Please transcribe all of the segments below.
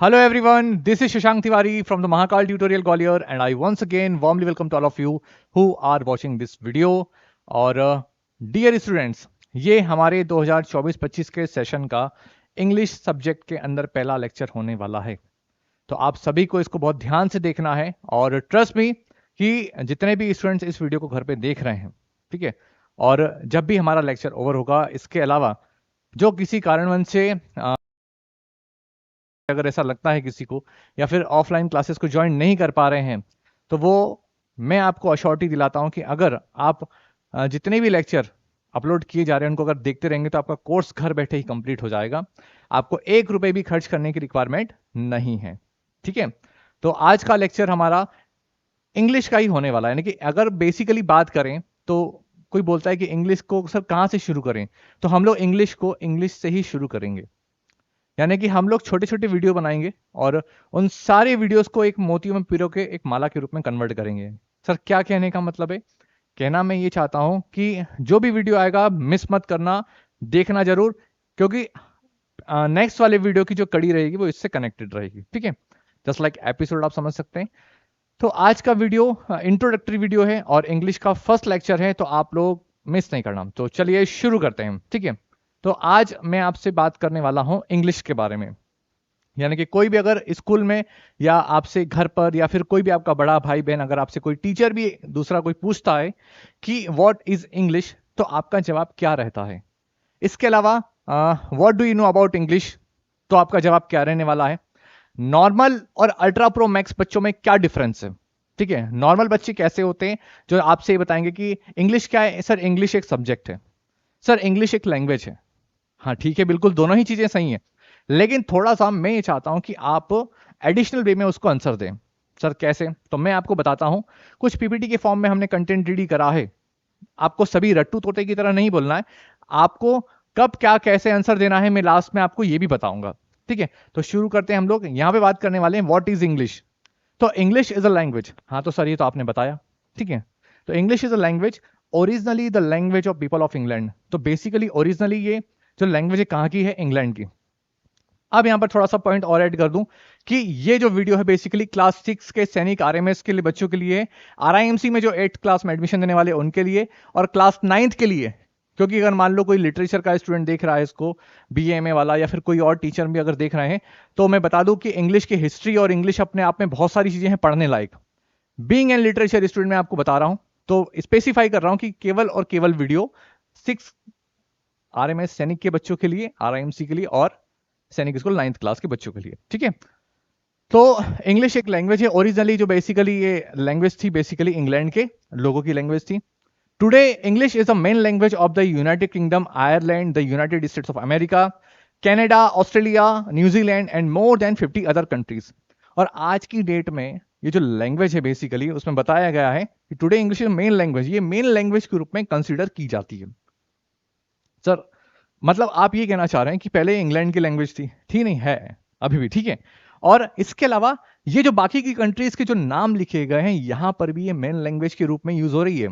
Hello everyone, this is Shashank Tiwari from the Mahakal Tutorial Gwalior and I once again warmly welcome to all of you who are watching this video. और dear students, ये हमारे 2024-25 के session का English subject के अंदर पहला lecture होने वाला है। तो आप सभी को इसको बहुत ध्यान से देखना है और ट्रस्ट मी कि जितने भी स्टूडेंट्स इस वीडियो को घर पे देख रहे हैं, ठीक है, और जब भी हमारा लेक्चर ओवर होगा, इसके अलावा जो किसी कारणवश से अगर ऐसा लगता है किसी को या फिर ऑफलाइन क्लासेस को ज्वाइन नहीं कर पा रहे हैं, तो वो मैं आपको अश्योरिटी दिलाता हूं कि अगर आप जितने भी लेक्चर अपलोड किए जा रहे हैं उनको अगर देखते रहेंगे तो आपका कोर्स घर बैठे ही कंप्लीट हो जाएगा। आपको 1 रुपए भी खर्च करने की रिक्वायरमेंट नहीं है, ठीक है। तो आज का लेक्चर हमारा इंग्लिश का ही होने वाला है। यानी कि अगर बेसिकली बात करें तो कोई बोलता है कि इंग्लिश को सर कहाँ से शुरू करें, तो हम लोग इंग्लिश को इंग्लिश से ही शुरू करेंगे। यानी कि हम लोग छोटे छोटे वीडियो बनाएंगे और उन सारे वीडियोस को एक मोतियों में पिरो के एक माला के रूप में कन्वर्ट करेंगे। सर क्या कहने का मतलब है? कहना मैं ये चाहता हूं कि जो भी वीडियो आएगा मिस मत करना, देखना जरूर, क्योंकि नेक्स्ट वाले वीडियो की जो कड़ी रहेगी वो इससे कनेक्टेड रहेगी, ठीक है। जस्ट लाइक एपिसोड आप समझ सकते हैं। तो आज का वीडियो इंट्रोडक्टरी वीडियो है और इंग्लिश का फर्स्ट लेक्चर है, तो आप लोग मिस नहीं करना। तो चलिए शुरू करते हैं, ठीक है। तो आज मैं आपसे बात करने वाला हूं इंग्लिश के बारे में। यानी कि कोई भी अगर स्कूल में या आपसे घर पर या फिर कोई भी आपका बड़ा भाई बहन, अगर आपसे कोई टीचर भी दूसरा कोई पूछता है कि व्हाट इज इंग्लिश, तो आपका जवाब क्या रहता है? इसके अलावा what do you know about English, तो आपका जवाब क्या रहने वाला है? नॉर्मल और अल्ट्रा प्रो मैक्स बच्चों में क्या डिफरेंस है, ठीक है। नॉर्मल बच्चे कैसे होते हैं जो आपसे बताएंगे कि इंग्लिश क्या है? सर इंग्लिश एक सब्जेक्ट है, सर इंग्लिश एक लैंग्वेज है। हाँ ठीक है, बिल्कुल दोनों ही चीजें सही हैं, लेकिन थोड़ा सा मैं ये चाहता हूं कि आप एडिशनल वे में उसको आंसर दें। सर कैसे? तो मैं आपको बताता हूं। कुछ पीपीटी के फॉर्म में हमने कंटेंट रेडी करा है। आपको सभी रट्टू तोते की तरह नहीं बोलना है, आपको कब क्या कैसे आंसर देना है मैं लास्ट में आपको ये भी बताऊंगा, ठीक है। तो शुरू करते हैं। हम लोग यहां पे बात करने वाले हैं व्हाट इज इंग्लिश। तो इंग्लिश इज अ लैंग्वेज। हाँ तो सर ये तो आपने बताया, ठीक है। तो English is a language, originally the language of people of England. तो बेसिकली ओरिजिनली ये जो लैंग्वेज है कहां की है? इंग्लैंड की। अब यहां पर थोड़ा सा पॉइंट और ऐड कर दूं कि ये जो वीडियो है बेसिकली क्लास 6 के सैनिक आरएमएस के लिए बच्चों के लिए, आरआईएमसी में जो 8th क्लास में एडमिशन देने वाले उनके लिए, और क्लास 9th के लिए। क्योंकि अगर मान लो कोई लिटरेचर का स्टूडेंट देख रहा है इसको, बीएमए वाला या फिर कोई और टीचर भी अगर देख रहे हैं, तो मैं बता दूं कि इंग्लिश की हिस्ट्री और इंग्लिश अपने आप में बहुत सारी चीजें हैं पढ़ने लायक। बीइंग एन लिटरेचर स्टूडेंट मैं आपको बता रहा हूं, तो स्पेसिफाई कर रहा हूं कि केवल और केवल वीडियो 6 आरएमएस सैनिक के बच्चों के लिए, आरआईएमसी के लिए और सैनिक स्कूल 9th क्लास के बच्चों के लिए, ठीक है। तो इंग्लिश एक लैंग्वेज है ओरिजिनली, जो बेसिकली ये लैंग्वेज थी बेसिकली इंग्लैंड के लोगों की लैंग्वेज थी। Today English is the main language of the United kingdom, Ireland, the United states of America, Canada, Australia, New Zealand and more than 50 other countries. और आज की डेट में ये जो लैंग्वेज है बेसिकली उसमें बताया गया है कि today English is main language, ये मेन लैंग्वेज के रूप में कंसिडर की जाती है। सर मतलब आप ये कहना चाह रहे हैं कि पहले इंग्लैंड की लैंग्वेज थी? ठीक नहीं है, अभी भी ठीक है। और इसके अलावा ये जो बाकी की कंट्रीज के जो नाम लिखे गए हैं यहां पर भी ये मेन लैंग्वेज के रूप में यूज हो रही है।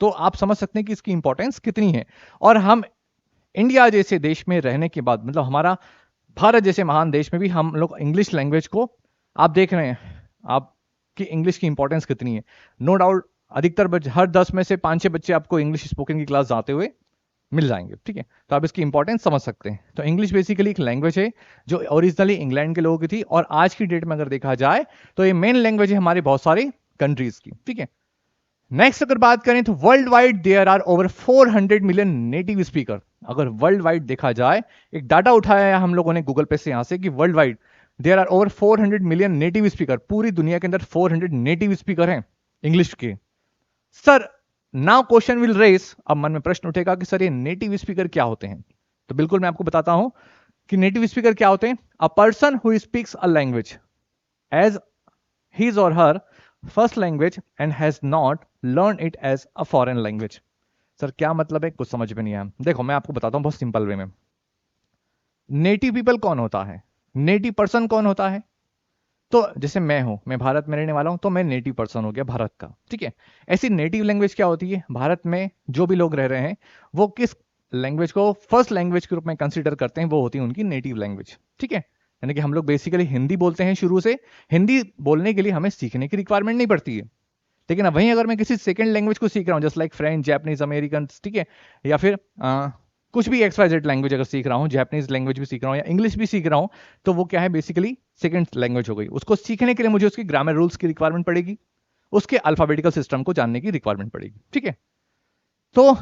तो आप समझ सकते हैं कि इसकी इंपॉर्टेंस कितनी है। और हम इंडिया जैसे देश में रहने के बाद, मतलब हमारा भारत जैसे महान देश में भी हम लोग इंग्लिश लैंग्वेज को, आप देख रहे हैं आपकी इंग्लिश की इंपॉर्टेंस कितनी है। नो डाउट अधिकतर हर 10 में से 5-6 बच्चे आपको इंग्लिश स्पोकन की क्लास जाते हुए मिल जाएंगे, ठीक है। तो आप इसकी इंपॉर्टेंस समझ सकते हैं। तो इंग्लिश बेसिकली एक लैंग्वेज है जो ओरिजिनली इंग्लैंड के लोगों की थी, और आज की डेट में अगर देखा जाए तो ये मेन लैंग्वेज है हमारी बहुत सारी कंट्रीज की, ठीक है। नेक्स्ट अगर बात करें तो world wide there are over 400 million native speaker. अगर वर्ल्ड वाइड देखा जाए, एक डाटा उठाया है हम लोगों ने गूगल पे से यहां से कि world wide there are over 400 million native speaker. पूरी दुनिया के अंदर 400 नेटिव स्पीकर हैं इंग्लिश के। Sir now question will raise, अब मन में प्रश्न उठेगा कि सर ये नेटिव स्पीकर क्या होते हैं? तो बिल्कुल मैं आपको बताता हूं कि नेटिव स्पीकर क्या होते हैं। A person who speaks a language as his or her first language and has not learn it as a foreign language. Sir क्या मतलब है? कुछ समझ में नहीं आया। देखो मैं आपको बताता हूं बहुत सिंपल वे में। नेटिव पीपल कौन होता है? नेटिव पर्सन कौन होता है? तो जैसे मैं भारत में रहने वाला हूं, तो मैं नेटिव पर्सन हो गया भारत का, ठीक है। ऐसी नेटिव लैंग्वेज क्या होती है? भारत में जो भी लोग रह रहे हैं वो किस लैंग्वेज को फर्स्ट लैंग्वेज के रूप में कंसीडर करते हैं, वो होती है उनकी नेटिव लैंग्वेज, ठीक है। यानी कि हम लोग बेसिकली हिंदी बोलते हैं शुरू से, हिंदी बोलने के लिए हमें सीखने की रिक्वायरमेंट नहीं पड़ती है। लेकिन अब वहीं अगर मैं किसी सेकंड लैंग्वेज को सीख रहा हूँ, just like French, Japanese, American, ठीक है, या फिर कुछ भी XYZ लैंग्वेज अगर सीख रहा हूँ, जापानीज लैंग्वेज भी सीख रहा हूँ या इंग्लिश भी सीख रहा हूँ, तो वो क्या है, बेसिकली सेकंड लैंग्वेज हो गई। उसको सीखने के लिए मुझे उसकी ग्रामर रूल्स की रिक्वायरमेंट पड़ेगी, उसके अल्फाबेटिकल सिस्टम को जानने की रिक्वायरमेंट पड़ेगी, ठीक है। तो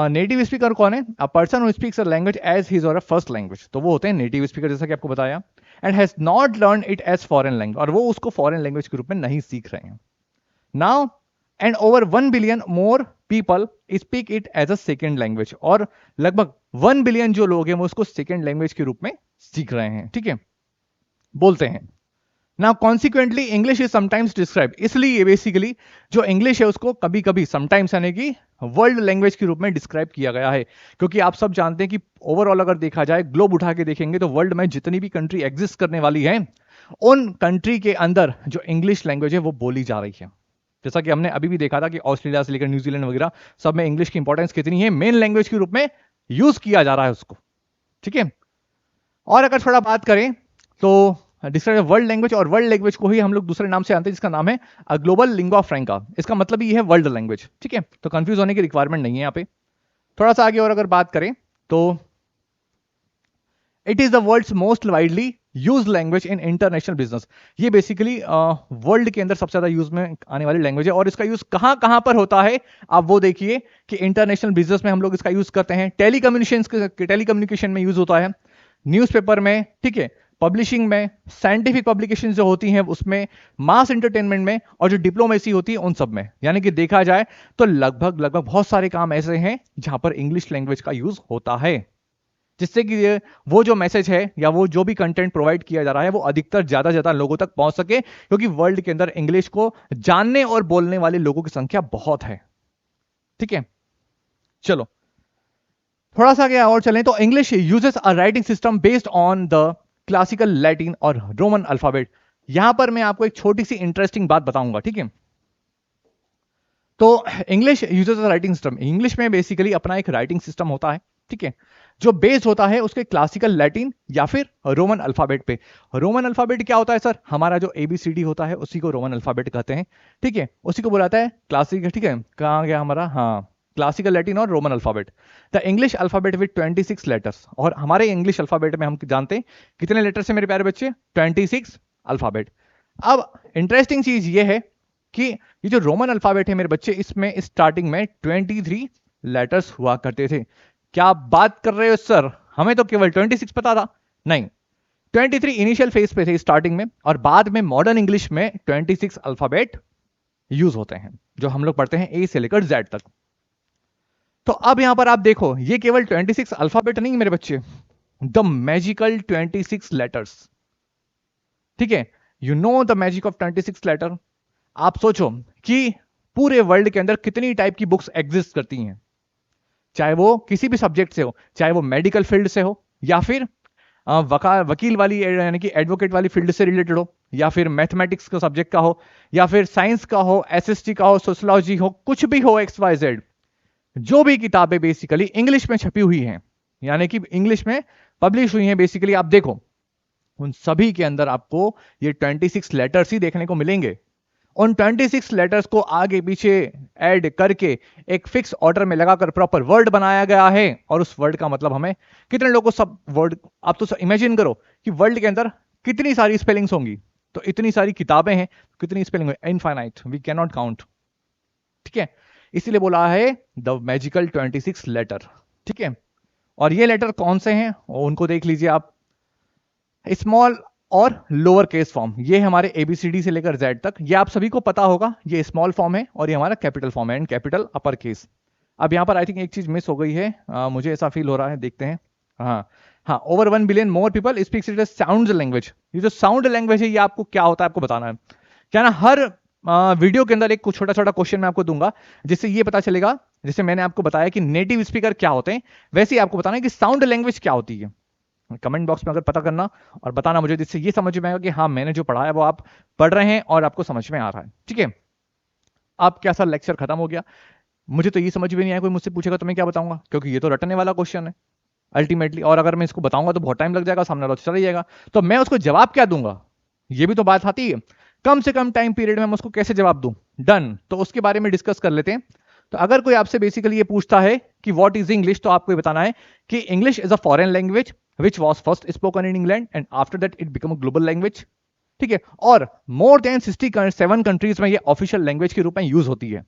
नेटिव स्पीकर कौन है? A person who speaks a language as his और अ फर्स्ट लैंग्वेज, तो वो होते हैं नेटिव स्पीकर, जैसा कि आपको बताया, and has not learn it as foreign language, और वो उसको फॉरेन लैंग्वेज के रूप में नहीं सीख रहे हैं। Now and over 1 billion more people speak it as a second language, और लगभग 1 बिलियन जो लोग हैं वो उसको सेकेंड लैंग्वेज के रूप में सीख रहे हैं, ठीक है, बोलते हैं। Now consequently English is sometimes describe, इसलिए बेसिकली जो इंग्लिश है उसको कभी कभी समटाइम्स यानी कि वर्ल्ड लैंग्वेज के रूप में डिस्क्राइब किया गया है, क्योंकि आप सब जानते हैं कि ओवरऑल अगर देखा जाए, ग्लोब उठा के देखेंगे तो वर्ल्ड में जितनी भी कंट्री एग्जिस्ट करने वाली है, उन कंट्री के अंदर जो इंग्लिश लैंग्वेज है वो बोली जा रही है। जैसा कि हमने अभी भी देखा था कि ऑस्ट्रेलिया से लेकर न्यूजीलैंड वगैरह सब में इंग्लिश की इंपॉर्टेंस कितनी है, मेन लैंग्वेज के रूप में यूज किया जा रहा है उसको, ठीक है। और अगर थोड़ा बात करें तो डिस्क्राइब वर्ल्ड लैंग्वेज, और वर्ल्ड लैंग्वेज को ही हम लोग दूसरे नाम से जानते हैं जिसका नाम है ग्लोबल लिंग्वा फ्रैंका, इसका मतलब ही है वर्ल्ड लैंग्वेज, ठीक है। तो कंफ्यूज होने की रिक्वायरमेंट नहीं है यहाँ पे। थोड़ा सा आगे और अगर बात करें तो it is the world's most widely use language in international business, ये बेसिकली वर्ल्ड के अंदर सबसे ज्यादा यूज में आने वाली लैंग्वेज है। और इसका यूज कहां कहां पर होता है, आप वो देखिए कि इंटरनेशनल बिजनेस में हम लोग इसका यूज करते हैं, टेलीकम्युनिकेशन में यूज होता है, न्यूज़पेपर में, ठीक है, पब्लिशिंग में, साइंटिफिक पब्लिकेशन जो होती हैं उसमें, मास एंटरटेनमेंट में, और जो डिप्लोमेसी होती है उन सब में। यानी कि देखा जाए तो लगभग लगभग बहुत सारे काम ऐसे हैं जहां पर इंग्लिश लैंग्वेज का यूज होता है, जिससे कि वो जो मैसेज है या वो जो भी कंटेंट प्रोवाइड किया जा रहा है वो अधिकतर ज्यादा लोगों तक पहुंच सके, क्योंकि वर्ल्ड के अंदर इंग्लिश को जानने और बोलने वाले लोगों की संख्या बहुत है, ठीक है। चलो थोड़ा सा आगे और चलें तो English uses a writing system based on the classical Latin और रोमन अल्फाबेट। यहां पर मैं आपको एक छोटी सी इंटरेस्टिंग बात बताऊंगा, ठीक है। तो English uses a writing system, English में बेसिकली अपना एक राइटिंग सिस्टम होता है, ठीक है, जो बेस्ड होता है उसके क्लासिकल लैटिन या फिर रोमन अल्फाबेट पे। रोमन अल्फाबेट क्या होता है सर? हमारा जो ABCD होता है उसी को रोमन अल्फाबेट कहते हैं, ठीक है, उसी को बुलाता है क्लासिक, ठीक है। कहाँ गया हमारा, हाँ, क्लासिकल लैटिन और Roman alphabet, the English alphabet with 26 letters. और हमारे इंग्लिश अल्फाबेट में हम जानते हैं कितने लेटर्स है मेरे प्यारे बच्चे? 26 अल्फाबेट। अब इंटरेस्टिंग चीज ये है कि ये जो रोमन अल्फाबेट है मेरे बच्चे, इसमें स्टार्टिंग में 23 लेटर्स हुआ करते थे। क्या आप बात कर रहे हो सर? हमें तो केवल 26 पता था। नहीं, 23 इनिशियल फेज पे थे स्टार्टिंग में, और बाद में मॉडर्न इंग्लिश में 26 अल्फाबेट यूज होते हैं, जो हम लोग पढ़ते हैं A से लेकर Z तक। तो अब यहां पर आप देखो, ये केवल 26 अल्फाबेट नहीं मेरे बच्चे, द मैजिकल 26 लेटर्स, ठीक है। You know the magic of 26 letter. आप सोचो कि पूरे वर्ल्ड के अंदर कितनी टाइप की बुक्स एग्जिस्ट करती हैं, चाहे वो किसी भी सब्जेक्ट से हो, चाहे वो मेडिकल फील्ड से हो, या फिर वकील वाली यानी कि एडवोकेट वाली फील्ड से रिलेटेड हो, या फिर मैथमेटिक्स का सब्जेक्ट का हो, या फिर साइंस का हो, SST का हो, सोशोलॉजी हो, कुछ भी हो, XYZ, जो भी किताबें बेसिकली इंग्लिश में छपी हुई हैं, यानी कि इंग्लिश में पब्लिश हुई हैं, बेसिकली आप देखो उन सभी के अंदर आपको ये 26 लेटर्स ही देखने को मिलेंगे। उन 26 लेटर्स को आगे पीछे ऐड करके एक फिक्स ऑर्डर में लगाकर प्रॉपर वर्ड बनाया गया है, और उस वर्ड का मतलब हमें कितने लोगों को सब वर्ड, आप तो इमेजिन करो कि वर्ल्ड के अंदर कितनी सारी स्पेलिंग्स होंगी, तो इतनी सारी किताबें हैं, कितनी स्पेलिंग है, infinite, we can not count, ठीक है। इसीलिए बोला है द मैजिकल 26 लेटर, ठीक है। और ये लेटर कौन से हैं उनको देख लीजिए आप, स्मॉल और लोअर केस फॉर्म, ये हमारे ABCD से लेकर Z तक, ये आप सभी को पता होगा, ये स्मॉल फॉर्म है और ये हमारा कैपिटल फॉर्म है, एंड कैपिटल अपर केस। अब यहां पर आई थिंक एक चीज मिस हो गई है, मुझे ऐसा फील हो रहा है, देखते हैं। हाँ हाँ, over 1 billion more people speaks it as sound language. ये जो साउंड लैंग्वेज है ये आपको क्या होता है आपको बताना है, क्या ना, हर वीडियो के अंदर एक छोटा छोटा क्वेश्चन मैं आपको दूंगा, जिससे ये पता चलेगा, जैसे मैंने आपको बताया कि नेटिव स्पीकर क्या होते हैं, वैसे ही आपको बताना है कि साउंड लैंग्वेज क्या होती है। कमेंट बॉक्स में अगर पता करना और बताना मुझे, जिससे ये समझ में आएगा कि हाँ मैंने जो पढ़ा है वो आप पढ़ रहे हैं और आपको समझ में आ रहा है, ठीक है। अब क्या सर लेक्चर खत्म हो गया? मुझे तो ये समझ में नहीं आया, कोई मुझसे पूछेगा तो मैं क्या बताऊंगा, क्योंकि ये तो रटने वाला क्वेश्चन है। अल्टीमेटली। और अगर मैं इसको बताऊंगा तो बहुत टाइम लग जाएगा, सामने वाला चला जाएगा, तो मैं उसको जवाब क्या दूंगा, ये भी तो बात आती है। कम से कम टाइम पीरियड में मैं उसको कैसे जवाब दूं, डन। तो उसके बारे में डिस्कस कर लेते हैं। तो अगर कोई आपसे बेसिकली ये पूछता है कि व्हाट इज इंग्लिश, तो आपको ये बताना है कि English is a foreign language which was first spoken in England and after that it become a global language. ठीक है, और मोर देन 67 कंट्रीज में ये ऑफिशियल लैंग्वेज के रूप में यूज होती है।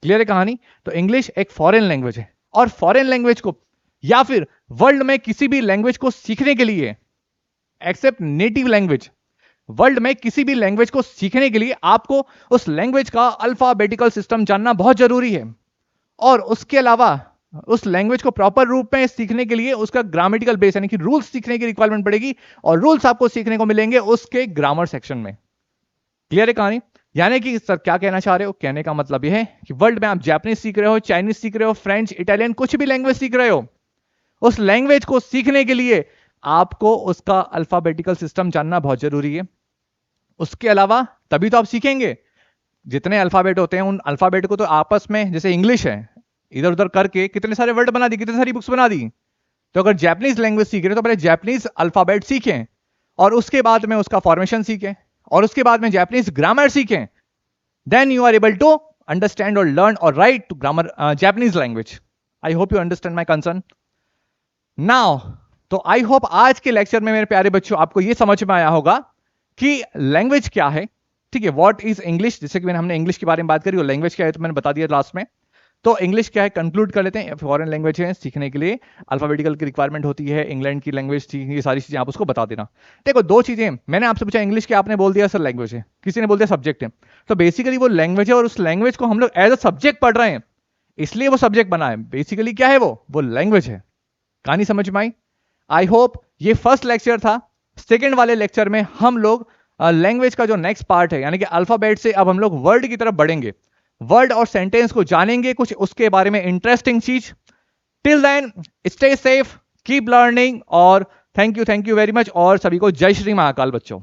क्लियर है कहानी? तो इंग्लिश एक फॉरेन लैंग्वेज है, और फॉरेन लैंग्वेज को या फिर वर्ल्ड में किसी भी लैंग्वेज को सीखने के लिए, एक्सेप्ट नेटिव लैंग्वेज, वर्ल्ड में किसी भी लैंग्वेज को सीखने के लिए आपको उस लैंग्वेज का अल्फाबेटिकल सिस्टम जानना बहुत जरूरी है। और उसके अलावा उस लैंग्वेज को प्रॉपर रूप में सीखने के लिए उसका ग्रामेटिकल बेस यानी कि रूल्स सीखने की रिक्वायरमेंट पड़ेगी, और रूल्स आपको सीखने को मिलेंगे उसके ग्रामर सेक्शन में। क्लियर है कहानी? यानी कि सर क्या कहना चाह रहे हो? कहने का मतलब यह है कि वर्ल्ड में आप जापानीज सीख रहे हो, चाइनीज सीख रहे हो, फ्रेंच, इटालियन, कुछ भी लैंग्वेज सीख रहे हो, उस लैंग्वेज को सीखने के लिए आपको उसका अल्फाबेटिकल सिस्टम जानना बहुत जरूरी है। उसके अलावा तभी तो आप सीखेंगे। जितने अल्फाबेट होते हैं उन अल्फाबेट को तो आपस में, जैसे इंग्लिश है, इधर उधर करके कितने सारे वर्ड बना दी, कितनी सारी बुक्स बना दी। तो अगर जापानीज लैंग्वेज सीख रहे हो तो पहले जापानीज अल्फाबेट सीखें, और उसके बाद में उसका फॉर्मेशन सीखें, और उसके बाद में जापानीज ग्रामर सीखें। Then you are able to understand और लर्न और write to grammar Japanese language. I hope you understand my concern now. तो आई होप आज के लेक्चर में मेरे प्यारे बच्चों आपको यह समझ में आया होगा कि लैंग्वेज क्या है। ठीक है, व्हाट इज इंग्लिश, जैसे कि हमने इंग्लिश के बारे में बात करी, और लैंग्वेज क्या है तो मैंने बता दिया लास्ट में। तो इंग्लिश क्या है कंक्लूड कर लेते हैं, फॉरेन लैंग्वेज है, सीखने के लिए अल्फाबेटिकल की रिक्वायरमेंट होती है, इंग्लैंड की लैंग्वेज थी, ये सारी चीजें आप उसको बता देना। देखो दो चीजें, मैंने आपसे पूछा इंग्लिश क्या, आपने बोल दिया सर लैंग्वेज है, किसी ने बोल दिया सब्जेक्ट है। तो बेसिकली वो लैंग्वेज है, और उस लैंग्वेज को हम लोग एज अ सब्जेक्ट पढ़ रहे हैं, इसलिए वो सब्जेक्ट बना है। बेसिकली क्या है वो लैंग्वेज है। कहानी समझ में आई? आई होप ये फर्स्ट लेक्चर था। सेकेंड वाले लेक्चर में हम लोग लैंग्वेज का जो नेक्स्ट पार्ट है, यानी कि अल्फाबेट से अब हम लोग वर्ड की तरफ बढ़ेंगे, वर्ड और सेंटेंस को जानेंगे, कुछ उसके बारे में इंटरेस्टिंग चीज। Till then stay safe, keep learning, और थैंक यू वेरी मच, और सभी को जय श्री महाकाल बच्चों।